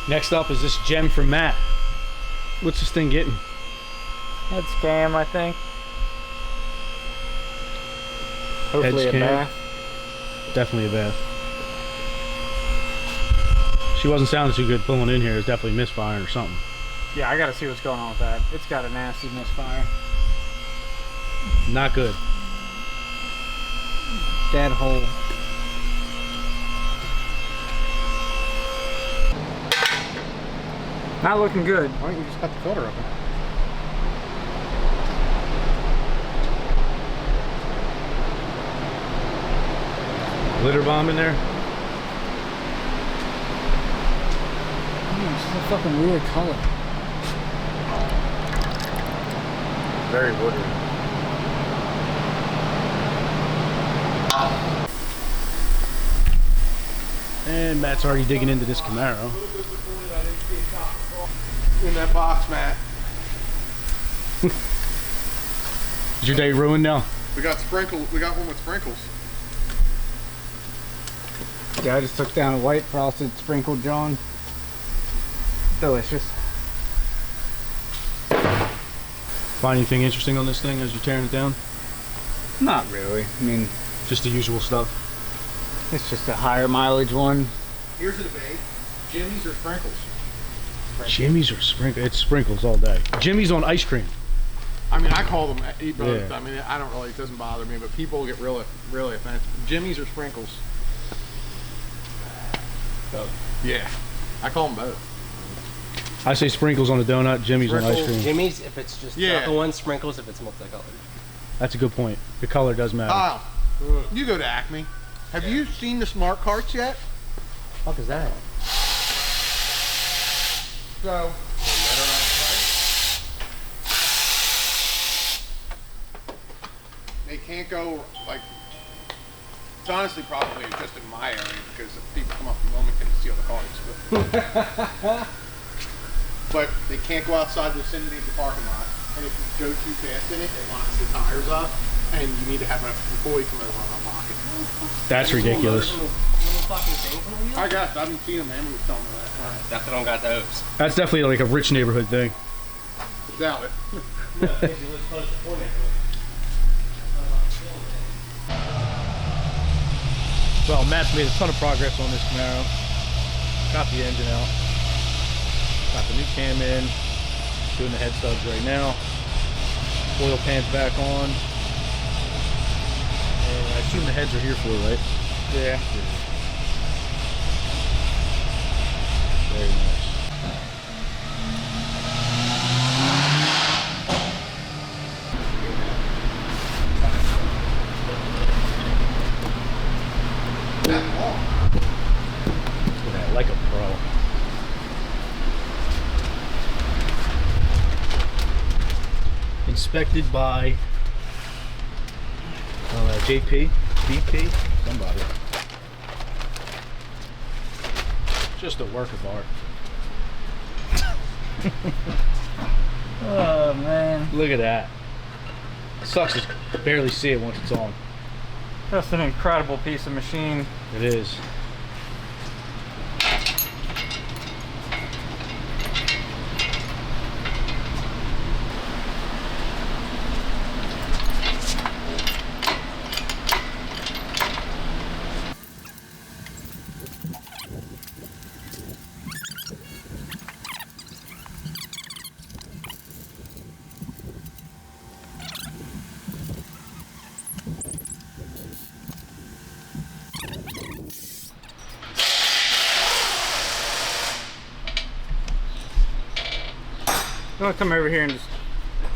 Next up is this gem from Matt. What's this thing getting? That's cam, I think. Hopefully a bath. Definitely a bath. She wasn't sounding too good pulling in here. It's definitely misfiring or something. Yeah, I gotta see what's going on with that. It's got a nasty misfire. Not good. Dead hole. Not looking good. Why don't you just cut the filter open? Glitter bomb in there? This is a fucking weird color. Very woody. And Matt's already digging into this Camaro. In that box, Matt. Is your day ruined now? We got sprinkles. We got one with sprinkles. Yeah, I just took down a white frosted sprinkled John. Delicious. Find anything interesting on this thing as you're tearing it down? Not really. I mean, Just the usual stuff. it's just a higher mileage one. Here's a debate: Jimmy's or sprinkles? Jimmy's or sprinkles? It's sprinkles all day. Jimmy's on ice cream. I mean, I call them eat both. Yeah. I mean, I don't really. It doesn't bother me, but people get really offended. Jimmy's or sprinkles? Both. Yeah, I call them both. I say sprinkles on a donut, Jimmy's on ice cream. Jimmy's if it's just the one, sprinkles if it's multicolored. That's a good point. The color does matter. Kyle, you go to Acme. Have you seen the smart carts yet? What the fuck is that? So, they can't go like. It's honestly probably just in my area because if people come up the moment can steal the carts. But they can't go outside the vicinity of the parking lot. And if you go too fast in it, it locks the tires up, and you need to have an employee come over and unlock it. That's ridiculous. Little fucking things on the wheel? I guess I haven't seen them. Emily was telling me that. Definitely don't got those. That's definitely like a rich neighborhood thing. Doubt it. Well, Matt's made a ton of progress on this Camaro. Got the engine out. Got the new cam in. Doing the head stubs right now. Oil pan's back on. And I assume the heads are here for it, right? Yeah. Very nice. Look at that, like a pro. Inspected by JP, BP, somebody. Just a work of art. Oh man. Look at that. Sucks to barely see it once it's on. That's an incredible piece of machine. It is. You want to come over here and just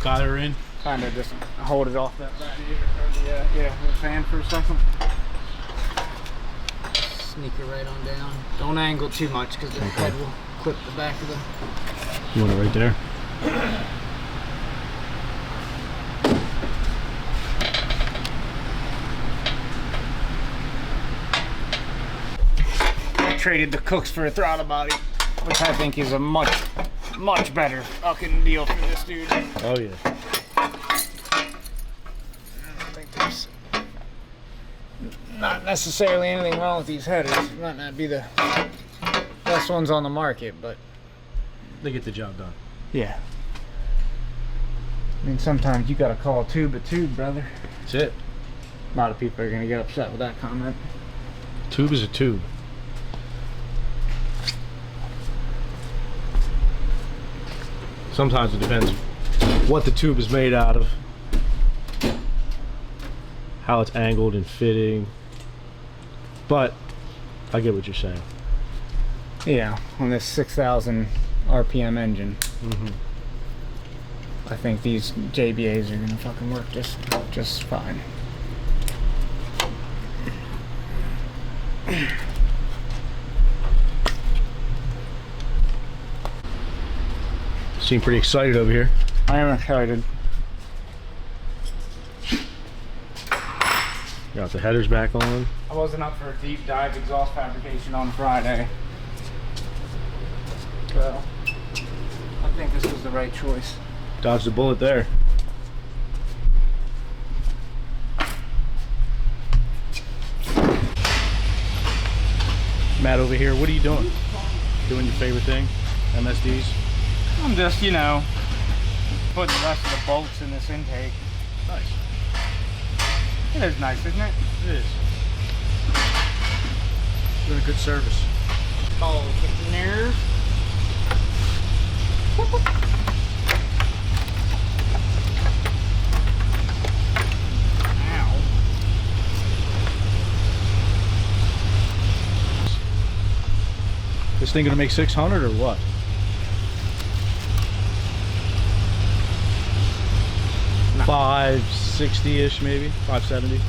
Got her in. kind of just hold it off that radiator or the fan for a second. Sneak it right on down. Don't angle too much because the head will clip the back of the. You want it right there? I traded the Cooks for a throttle body, which I think is a much better fucking deal for this dude. Oh yeah. I think there's not necessarily anything wrong with these headers. It might not be the best ones on the market, but They get the job done. yeah. I mean, sometimes you gotta call a tube, brother. That's it. A lot of people are gonna get upset with that comment. Tube is a tube. Sometimes it depends what the tube is made out of, how it's angled and fitting, but I get what you're saying. Yeah, on this 6,000 RPM engine, I think these JBAs are gonna fucking work just fine. Seem pretty excited over here. I am excited. Got the headers back on. I wasn't up for a deep dive exhaust fabrication on Friday, so I think this was the right choice. Dodged a bullet there. Matt over here, what are you doing? Doing your favorite thing? MSDs? I'm just, you know, putting the rest of the bolts in this intake. Nice. It is nice, isn't it? It is. Doing a good service. Oh, the nerve. Ow. This thing gonna make 600 or what? No. 560-ish maybe, 570.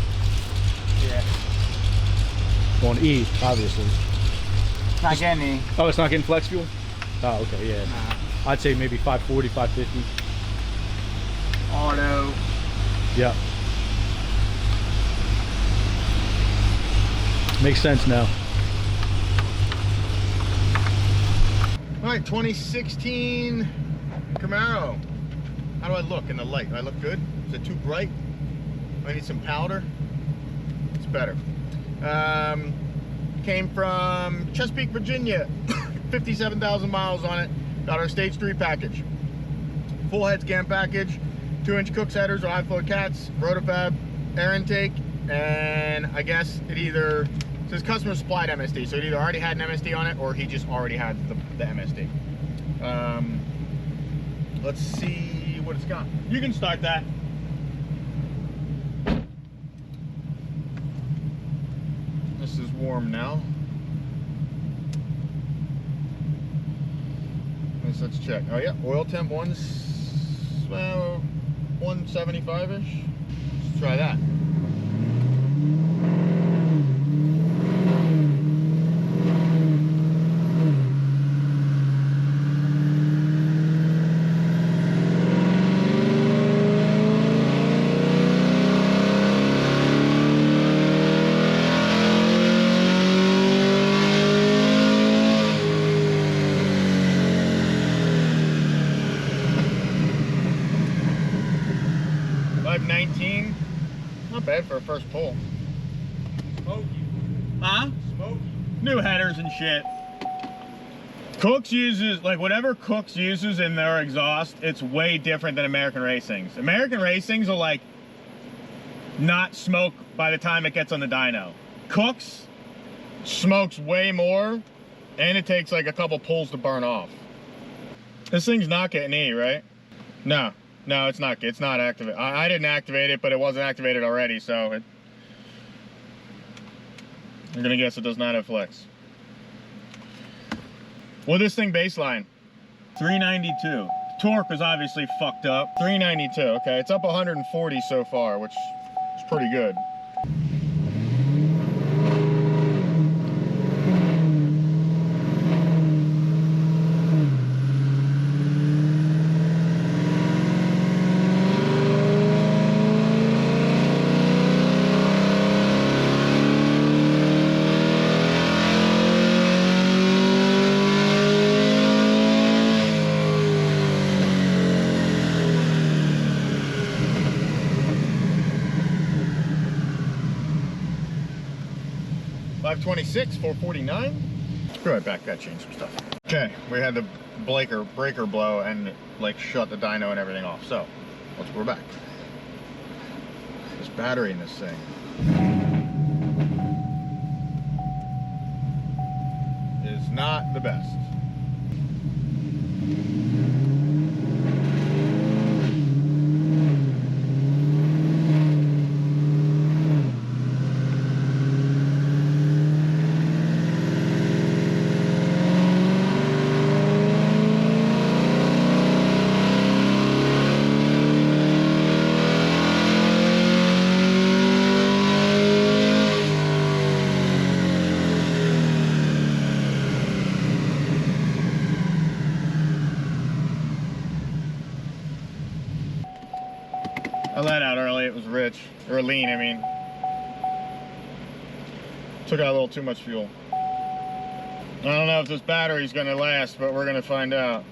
Yeah. On E, obviously. Not getting any. Oh, it's not getting flex fuel? Oh, okay, yeah. Nah. I'd say maybe 540, 550. Auto. Yeah. Makes sense now. All right, 2016 Camaro. How do I look in the light? Do I look good? Is it too bright? I need some powder. It's better. Came from Chesapeake, Virginia. 57,000 miles on it. Got our stage 3 package. Full head scan package, 2-inch Cook's headers or high flow cats, rotofab, air intake, and I guess it either says customer supplied MSD, so it either already had an MSD on it or he just already had the MSD. Let's see what it's got. You can start that. This is warm now. Let's check. Oh yeah, oil temp 175-ish. Let's try that. Not bad for a first pull. Smoky. Huh? Smoky. New headers and shit. Cook's uses, like whatever Cook's uses in their exhaust, it's way different than American Racing's. American Racing's will like not smoke by the time it gets on the dyno. Cook's smokes way more and it takes like a couple pulls to burn off. This thing's not getting E, right? No. No, it's not activated. I didn't activate it, but it wasn't activated already, so I'm gonna guess it does not have flex. Well, this thing baseline, 392. Torque was obviously fucked up. 392, okay, it's up 140 so far, which is pretty good. $526, $449. Be right back, gotta change some stuff. Okay, we had the breaker blow and like shut the dyno and everything off. So, we're back. This battery in this thing. Is not the best. I let out early, it was rich, or lean, I mean. Took out a little too much fuel. I don't know if this battery's gonna last, but we're gonna find out.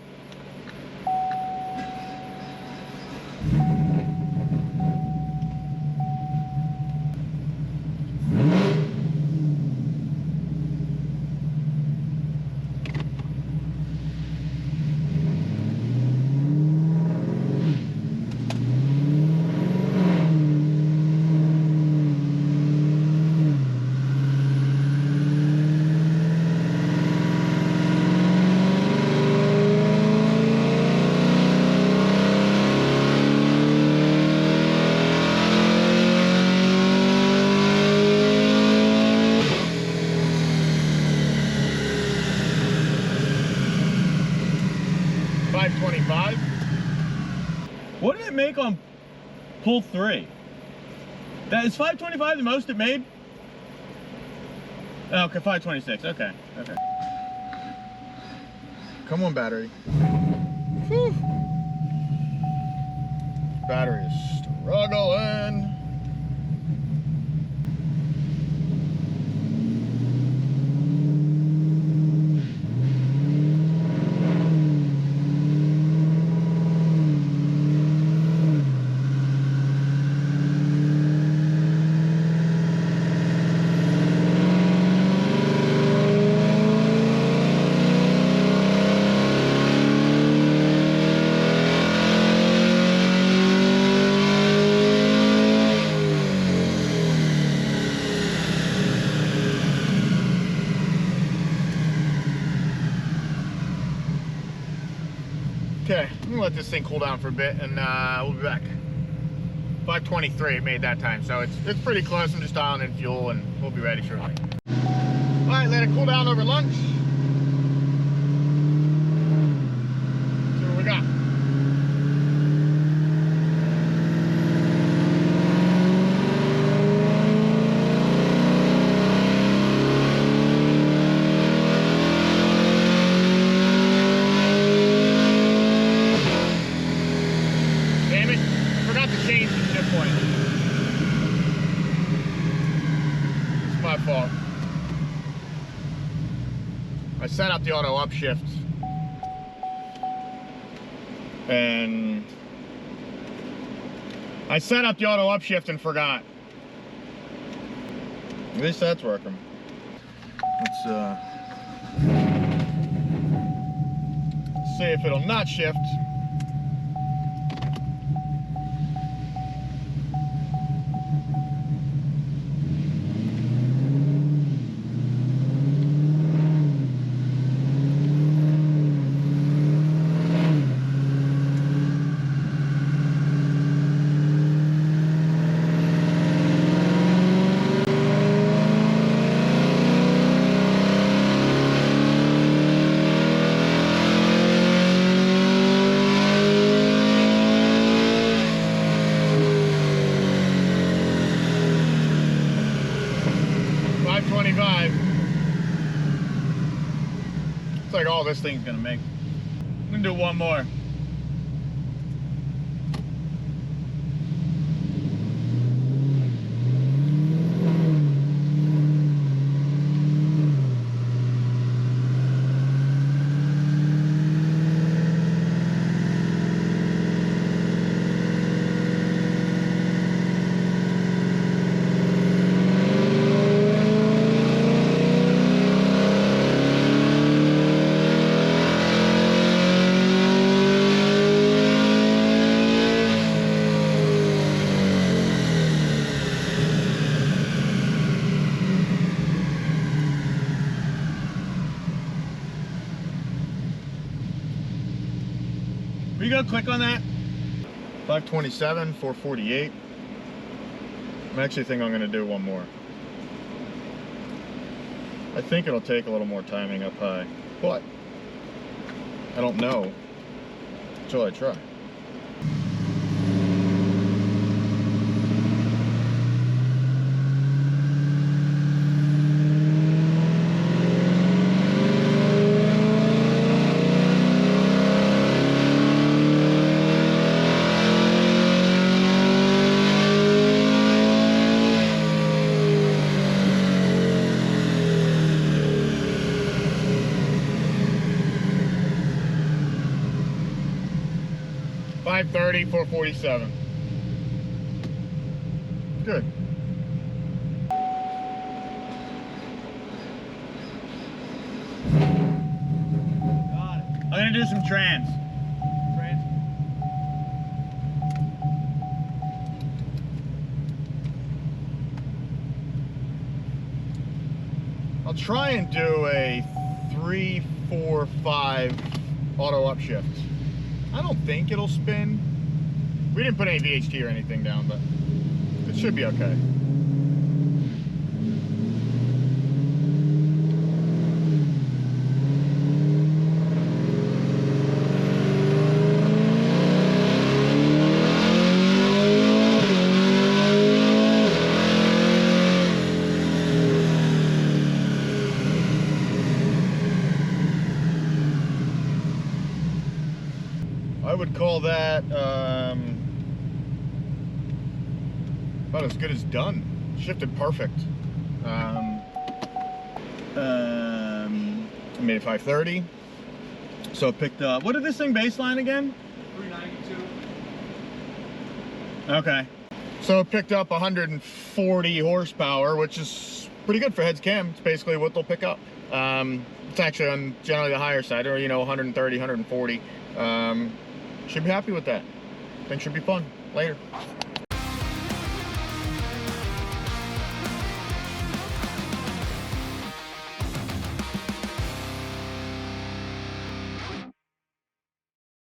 What did it make on pull 3? That is 525 the most it made? Oh, okay, 526. Okay. Come on, battery. Whew. Battery is struggling. Okay, I'm gonna let this thing cool down for a bit and we'll be back. 523 it made that time, so it's pretty close. I'm just dialing in fuel and we'll be ready shortly. All right, let it cool down over lunch. See what we got. I set up the auto upshift and forgot. At least that's working. Let's see if it'll not shift. It's like all this thing's gonna make. I'm gonna do one more. you go click on that? 527, 448. I actually think I'm gonna do one more. I think it'll take a little more timing up high, but I don't know until I try. $530, $447. Good. Got it. I'm gonna do some trans. Trans. I'll try and do a 3, 4, 5 auto upshift. I don't think it'll spin. We didn't put any VHT or anything down, but it should be okay. I would call that about as good as done. Shifted perfect. I made it 530. So I picked up, what did this thing baseline again? 392. Okay. So I picked up 140 horsepower, which is pretty good for heads cam. It's basically what they'll pick up. It's actually on generally the higher side, or 130, 140. Should be happy with that. Think should be fun. Later.